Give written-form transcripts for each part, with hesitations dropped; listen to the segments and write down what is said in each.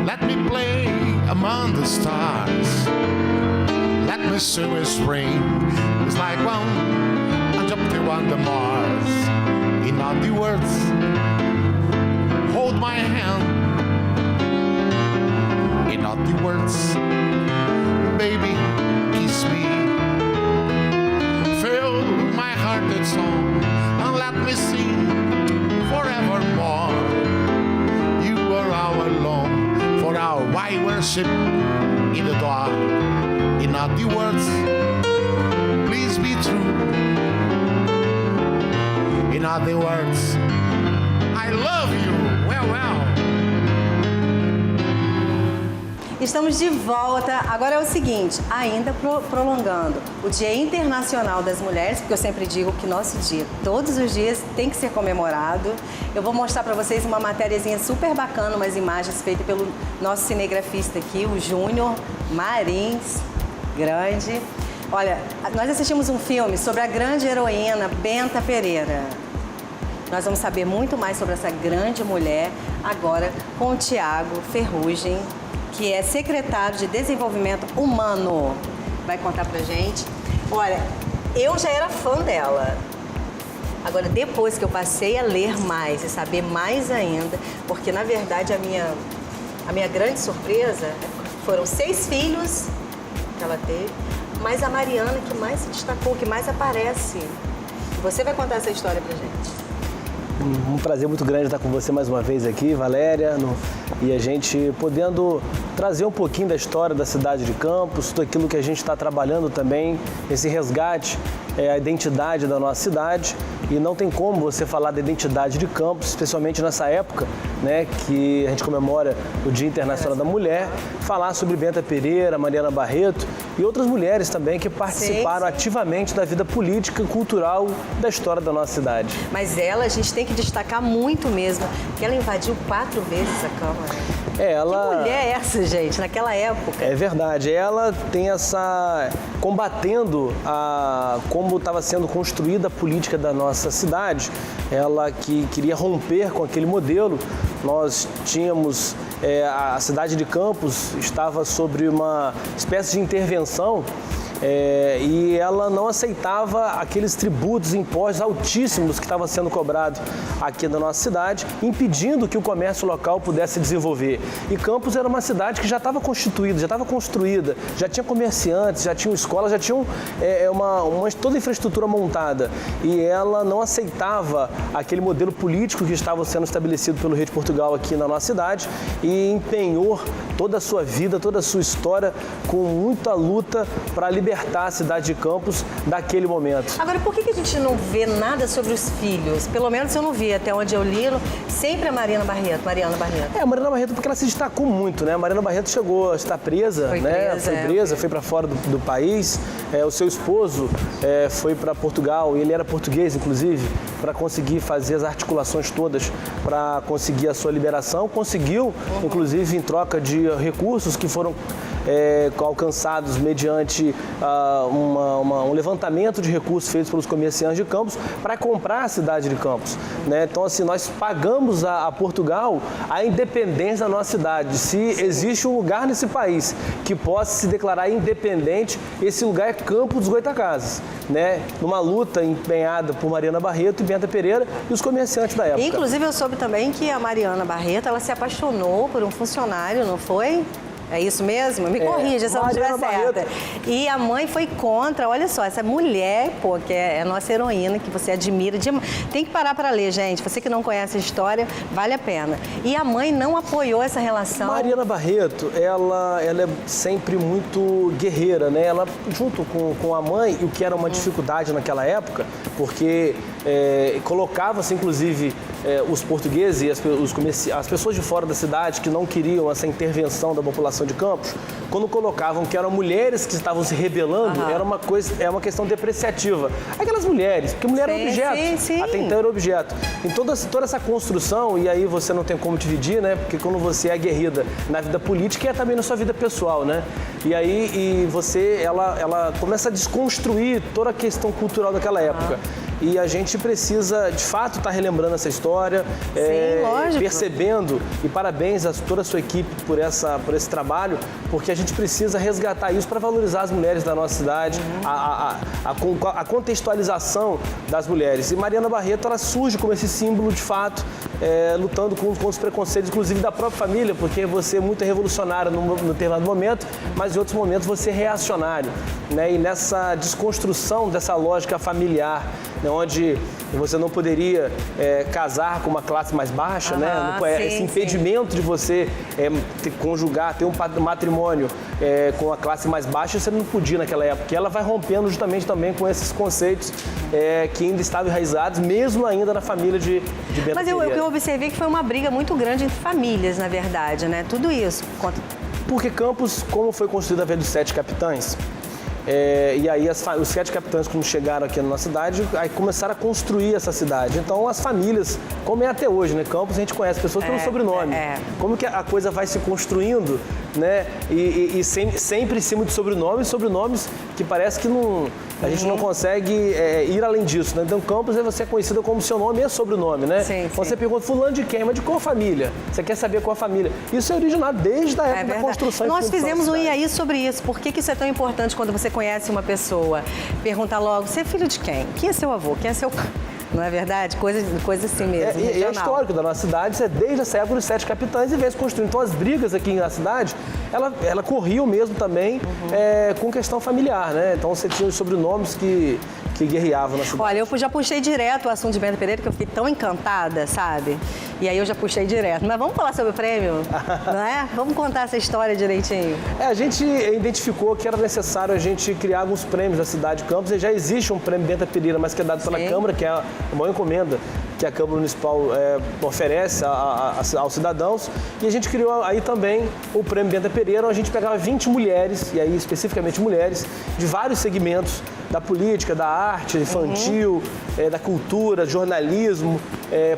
Let me play among the stars. Let me sing with spring. It's like one and up to on the Mars. In other words, hold my hand. In other words, baby, kiss me. Fill my heart with song and let me sing forevermore. You are our alone for our white worship in the dark. In other words, please be true. In other words, I love you. Well, well. Estamos de volta. Agora é o seguinte, ainda prolongando o Dia Internacional das Mulheres, porque eu sempre digo que nosso dia, todos os dias, tem que ser comemorado. Eu vou mostrar para vocês uma matériazinha super bacana, umas imagens feitas pelo nosso cinegrafista aqui, o Júnior Marins, grande. Olha, nós assistimos um filme sobre a grande heroína Benta Pereira. Nós vamos saber muito mais sobre essa grande mulher agora com o Tiago Ferrugem, que é secretário de Desenvolvimento Humano. Vai contar pra gente. Olha, eu já era fã dela. Agora, depois que eu passei a ler mais e saber mais ainda, porque, na verdade, a minha grande surpresa foram 6 filhos que ela teve, mas a Mariana que mais se destacou, que mais aparece. Você vai contar essa história pra gente. Um prazer muito grande estar com você mais uma vez aqui, Valéria, e a gente podendo trazer um pouquinho da história da cidade de Campos, tudo aquilo que a gente está trabalhando também, esse resgate, a identidade da nossa cidade. E não tem como você falar da identidade de Campos, especialmente nessa época, né, que a gente comemora o Dia Internacional da Mulher, falar sobre Benta Pereira, Mariana Barreto e outras mulheres também que participaram ativamente da vida política e cultural da história da nossa cidade. Mas ela, a gente tem que destacar muito mesmo, que ela invadiu 4 vezes a Câmara. Ela... Que mulher é essa, gente, naquela época? É verdade, ela tem essa... combatendo como estava sendo construída a política da nossa cidade, ela que queria romper com aquele modelo. Nós tínhamos, a cidade de Campos estava sobre uma espécie de intervenção e ela não aceitava aqueles tributos e impostos altíssimos que estavam sendo cobrados aqui na nossa cidade, impedindo que o comércio local pudesse desenvolver. E Campos era uma cidade que já estava constituída, já estava construída, já tinha comerciantes, já tinha escolas, já tinha toda a infraestrutura montada. E ela não aceitava aquele modelo político que estava sendo estabelecido pelo rei de Portugal aqui na nossa cidade e empenhou toda a sua vida, toda a sua história com muita luta para libertar a cidade de Campos daquele momento. Agora, por que a gente não vê nada sobre os filhos? Pelo menos eu não vi, até onde eu li, sempre a Mariana Barreto. A Mariana Barreto porque ela se destacou muito, né? A Mariana Barreto chegou a estar presa, foi para fora do país. O seu esposo foi para Portugal, ele era português, inclusive, para conseguir fazer as articulações todas para conseguir a sua liberação. Conseguiu, inclusive, em troca de recursos que foram alcançados mediante um levantamento de recursos feitos pelos comerciantes de Campos para comprar a cidade de Campos, né? Então, assim, nós pagamos a Portugal a independência da nossa cidade. Se existe um lugar nesse país que possa se declarar independente, esse lugar é Campos dos Goitacazes, né? Numa luta empenhada por Mariana Barreto e Benta Pereira e os comerciantes da época. Inclusive, eu soube também que a Mariana Barreto, ela se apaixonou por um funcionário, não foi? É isso mesmo? Me corrija se eu não estiver certa. E a mãe foi contra, olha só, essa mulher, pô, que é a nossa heroína, que você admira. Tem que parar para ler, gente. Você que não conhece a história, vale a pena. E a mãe não apoiou essa relação. Mariana Barreto, ela é sempre muito guerreira, né? Ela, junto com a mãe, o que era uma dificuldade naquela época, porque colocava-se, inclusive, os portugueses e as pessoas de fora da cidade que não queriam essa intervenção da população de Campos, quando colocavam que eram mulheres que estavam se rebelando, era uma questão depreciativa. Aquelas mulheres, porque mulher era objeto, sim. Até então era objeto. Em toda essa construção, e aí você não tem como dividir, né? Porque quando você é aguerrida na vida política, é também na sua vida pessoal, né? E aí ela começa a desconstruir toda a questão cultural daquela época. E a gente precisa, de fato, estar relembrando essa história, lógico. percebendo, e parabéns a toda a sua equipe por esse trabalho, porque a gente precisa resgatar isso para valorizar as mulheres da nossa cidade, a contextualização das mulheres. E Mariana Barreto, ela surge como esse símbolo, de fato, lutando com os preconceitos, inclusive da própria família, porque você é muito revolucionário num determinado momento, mas em outros momentos você é reacionário, né? E nessa desconstrução dessa lógica familiar, né, onde você não poderia casar com uma classe mais baixa, né? Esse impedimento de você ter um matrimônio com a classe mais baixa, você não podia naquela época. E ela vai rompendo justamente também com esses conceitos que ainda estavam enraizados, mesmo ainda na família de Bento Mas Pereira. eu observei que foi uma briga muito grande entre famílias, na verdade, né? Tudo isso. Porque Campos, como foi construída a Via dos Sete Capitães, e aí os 7 capitães, quando chegaram aqui na nossa cidade, aí começaram a construir essa cidade. Então as famílias, como é até hoje, né? Campos a gente conhece pessoas pelo sobrenome. Como que a coisa vai se construindo, né? E sempre em cima de sobrenomes que parece que a gente não consegue ir além disso, né? Então Campos você é conhecida como seu nome e sobrenome, né? Quando você pergunta fulano de quem, mas de qual família? Você quer saber qual família? Isso é originado desde a época da construção. Nós fizemos um IAI sobre isso. Por que isso é tão importante quando você conhece uma pessoa? Pergunta logo, você é filho de quem? Quem é seu avô? Quem é seu... Não é verdade? Coisa assim mesmo. E é histórico da nossa cidade, isso é desde essa época dos 7 capitães e vem se construindo. Então as brigas aqui na cidade, ela corriam mesmo também com questão familiar, né? Então você tinha os sobrenomes que guerreavam na cidade. Olha, eu já puxei direto o assunto de Bento Pereira, que eu fiquei tão encantada, sabe? E aí eu já puxei direto. Mas vamos falar sobre o prêmio, não é? Vamos contar essa história direitinho. A gente identificou que era necessário a gente criar alguns prêmios da cidade de Campos. E já existe um prêmio Bento Pereira, mas que é dado pela Câmara, que é a maior encomenda que a Câmara Municipal oferece aos cidadãos. E a gente criou aí também o prêmio Bento Pereira, onde a gente pegava 20 mulheres, e aí especificamente mulheres, de vários segmentos da política, da arte infantil, da cultura, jornalismo,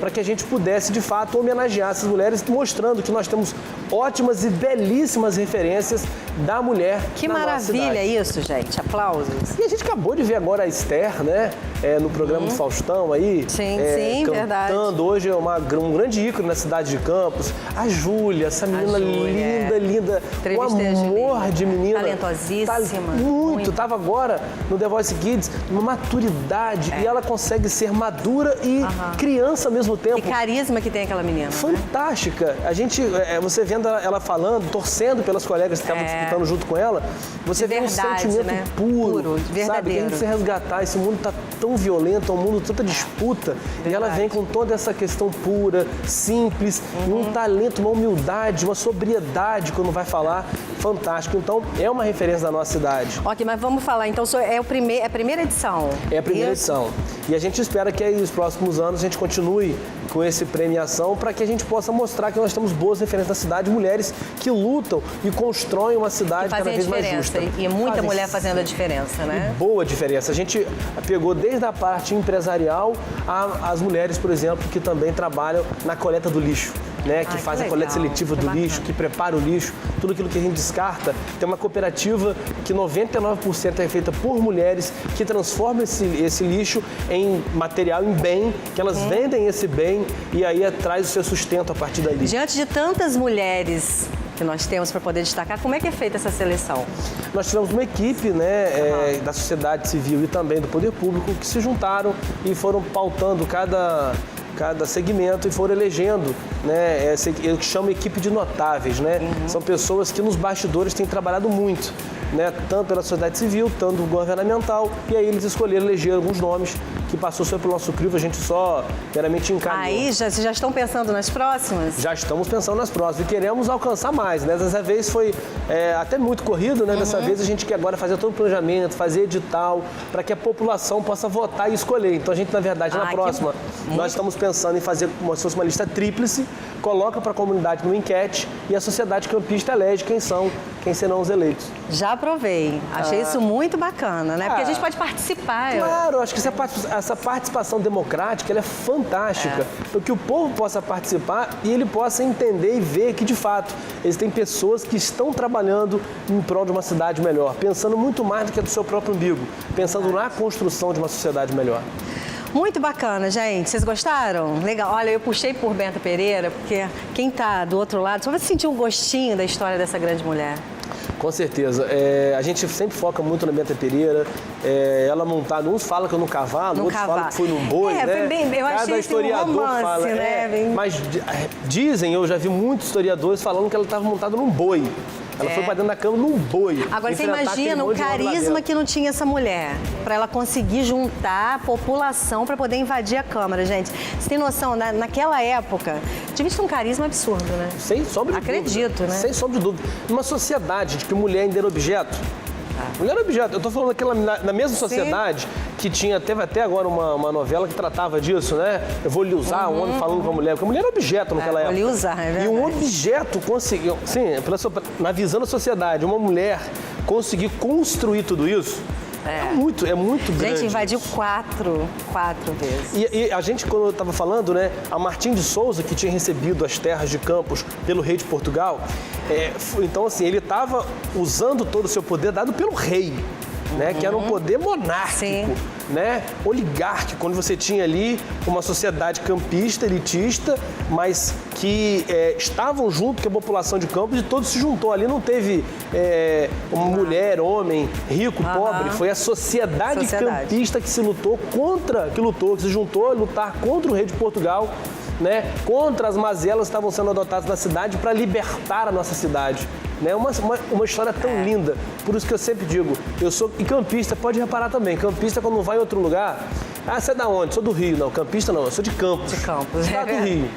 para que a gente pudesse, de fato, homenagear essas mulheres, mostrando que nós temos ótimas e belíssimas referências da mulher Que na maravilha nossa cidade. Isso, gente. Aplausos. E a gente acabou de ver agora a Esther, né? No programa do Faustão aí. Sim, cantando. verdade. Hoje é um grande ícone na cidade de Campos. A Júlia, essa menina linda. Um amor de menina. Talentosíssima. Muito. Tava agora no The Voice Kids, uma maturidade. E ela consegue ser madura e criança ao mesmo tempo. E carisma que tem aquela menina. Fantástica. A gente, você vendo ela falando, torcendo pelas colegas que estavam disputando junto com ela, você vê um sentimento puro, verdadeiro. sabe? Que a gente precisa resgatar. Esse mundo está tão violento, é um mundo de tanta disputa. E ela vem com toda essa questão pura, simples, um talento, uma humildade, uma sobriedade quando vai falar. Fantástico. Então, é uma referência da nossa cidade. Ok, mas vamos falar. Então, é a primeira edição. É a primeira edição. E a gente espera que aí, nos próximos anos a gente continue com esse premiação para que a gente possa mostrar que nós temos boas referências na cidade, mulheres que lutam e constroem uma cidade cada vez mais justa. E muita mulher fazendo a diferença, né? E boa diferença. A gente pegou desde a parte empresarial as mulheres, por exemplo, que também trabalham na coleta do lixo. Né, que faz a coleta seletiva do lixo, que prepara o lixo, tudo aquilo que a gente descarta. Tem uma cooperativa que 99% é feita por mulheres que transformam esse lixo em material, em bem, que elas vendem esse bem e aí traz o seu sustento a partir dali. Diante de tantas mulheres que nós temos para poder destacar, como é que é feita essa seleção? Nós tivemos uma equipe, né, da sociedade civil e também do poder público que se juntaram e foram pautando cada segmento e foram elegendo, né, eu chamo equipe de notáveis, né? São pessoas que nos bastidores têm trabalhado muito, né, tanto pela sociedade civil, tanto governamental, e aí eles escolheram eleger alguns nomes que passou só pelo nosso crivo, a gente só meramente encaminhou. Aí, vocês já estão pensando nas próximas? Já estamos pensando nas próximas e queremos alcançar mais, né? Dessa vez foi até muito corrido, né? Dessa vez a gente quer agora fazer todo o planejamento, fazer edital, para que a população possa votar e escolher. Então a gente, na verdade, na próxima, nós estamos pensando em fazer como se fosse uma lista tríplice, coloca para a comunidade no enquete e a sociedade campista elege quem serão os eleitos. Já aprovei. Achei isso muito bacana, né? Porque a gente pode participar. Claro, acho que essa participação democrática ela é fantástica. Para que o povo possa participar e ele possa entender e ver que, de fato, existem pessoas que estão trabalhando em prol de uma cidade melhor, pensando muito mais do que do seu próprio umbigo, pensando na construção de uma sociedade melhor. Muito bacana, gente. Vocês gostaram? Legal. Olha, eu puxei por Benta Pereira, porque quem tá do outro lado só vai sentir um gostinho da história dessa grande mulher. Com certeza. A gente sempre foca muito na Benta Pereira. Ela montada, uns falam que é no cavalo, outros falam que foi num boi, né? Foi bem, eu achei historiador um romance, fala, né? Mas dizem, eu já vi muitos historiadores falando que ela estava montada num boi. Ela foi pra dentro da cama num boi. Agora você imagina o carisma que não tinha essa mulher, para ela conseguir juntar a população para poder invadir a Câmara, gente. Você tem noção, naquela época, devia ter um carisma absurdo, né? Sem sombra de dúvida. Acredito, né? Sem sombra de dúvida. Numa sociedade de que mulher ainda era objeto. Mulher era objeto. Eu tô falando daquela, na mesma sociedade que teve até agora uma novela que tratava disso, né? Eu vou lhe usar, um homem falando com a mulher. Porque a mulher era objeto naquela época. Vou lhe usar, é verdade. E um objeto conseguiu, sim, na visão da sociedade, uma mulher conseguir construir tudo isso. É muito grande. Gente, invadiu quatro vezes. E a gente, quando eu estava falando, né, a Martim de Souza, que tinha recebido as terras de Campos pelo rei de Portugal, então, assim, ele estava usando todo o seu poder dado pelo rei, né, que era um poder monárquico, né, oligárquico, quando você tinha ali uma sociedade campista, elitista, mas que estavam junto com a população de Campos e todos se juntou ali, não teve uma mulher, homem, rico, pobre, foi a sociedade campista que se que se juntou a lutar contra o rei de Portugal, né, contra as mazelas que estavam sendo adotadas na cidade para libertar a nossa cidade. Né? Uma história tão linda. Por isso que eu sempre digo, e campista, pode reparar também, campista quando não vai em outro lugar, você é da onde? Sou do Rio. Não, campista não, eu sou de Campos. De Campos. Você é do Rio.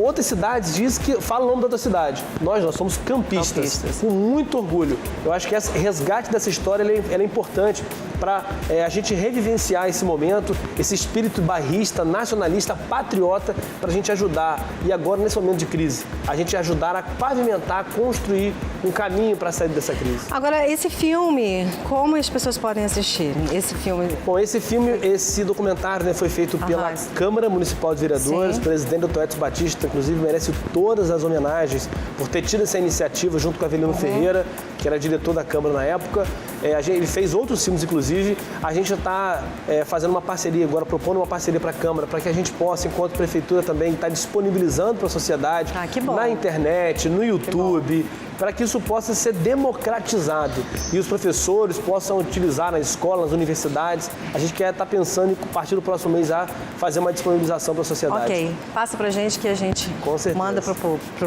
Outras cidades falam o nome da outra cidade. Nós somos campistas. Com muito orgulho. Eu acho que esse resgate dessa história ela é importante para a gente revivenciar esse momento, esse espírito bairrista, nacionalista, patriota, para a gente ajudar. E agora, nesse momento de crise, a gente ajudar a pavimentar, a construir um caminho para sair dessa crise. Agora, esse filme, como as pessoas podem assistir? Esse filme? Bom, esse documentário, né, foi feito pela Câmara Municipal de Vereadores. O presidente Dr. Edson Batista, inclusive, merece todas as homenagens por ter tido essa iniciativa junto com a Avelino Ferreira, que era diretor da Câmara na época. Ele fez outros filmes, inclusive. A gente já está fazendo uma parceria agora, propondo uma parceria para a Câmara, para que a gente possa, enquanto Prefeitura também, estar disponibilizando para a sociedade, na internet, no YouTube, para que isso possa ser democratizado e os professores possam utilizar na escola, nas universidades. A gente quer estar pensando em, a partir do próximo mês, a fazer uma disponibilização para a sociedade. Ok, passa para a gente que a gente manda para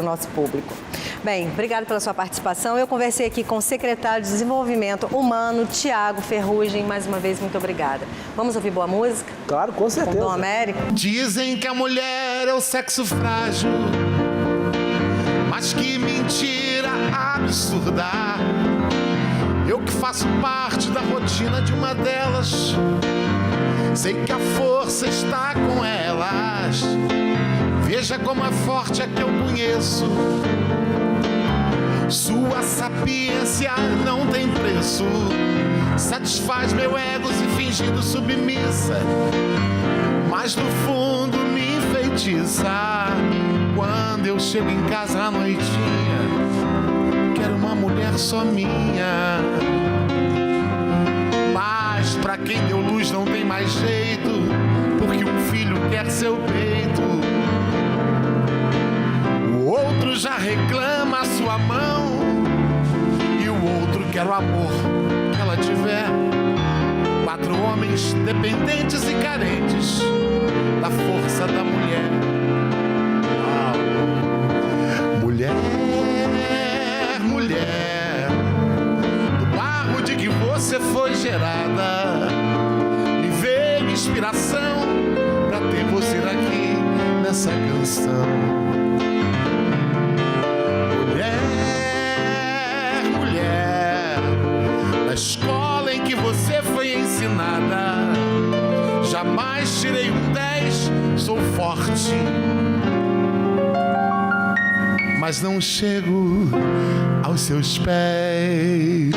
o nosso público. Bem, obrigado pela sua participação. Eu conversei aqui com o secretário de Desenvolvimento Humano, Tiago Ferrugem. Mais uma vez, muito obrigada. Vamos ouvir boa música? Claro, com certeza. Com Dom Américo? Dizem que a mulher é o sexo frágil, mas que mentira absurda. Eu que faço parte da rotina de uma delas, sei que a força está com elas. Veja como é forte a que eu conheço. Sua sapiência não tem preço, satisfaz meu ego se fingindo submissa, mas no fundo me enfeitiça. Quando eu chego em casa à noitinha, quero uma mulher só minha. Mas pra quem deu luz não tem mais jeito, porque um filho quer seu peito. O outro já reclama a sua mão, e o outro quer o amor que ela tiver. 4 homens dependentes e carentes da força da mulher. Mulher, mulher, do barro de que você foi gerada, me veio inspiração pra ter você aqui nessa canção. Mulher, mulher, na escola em que você foi ensinada, jamais tirei um 10, sou forte, mas não chego aos seus pés.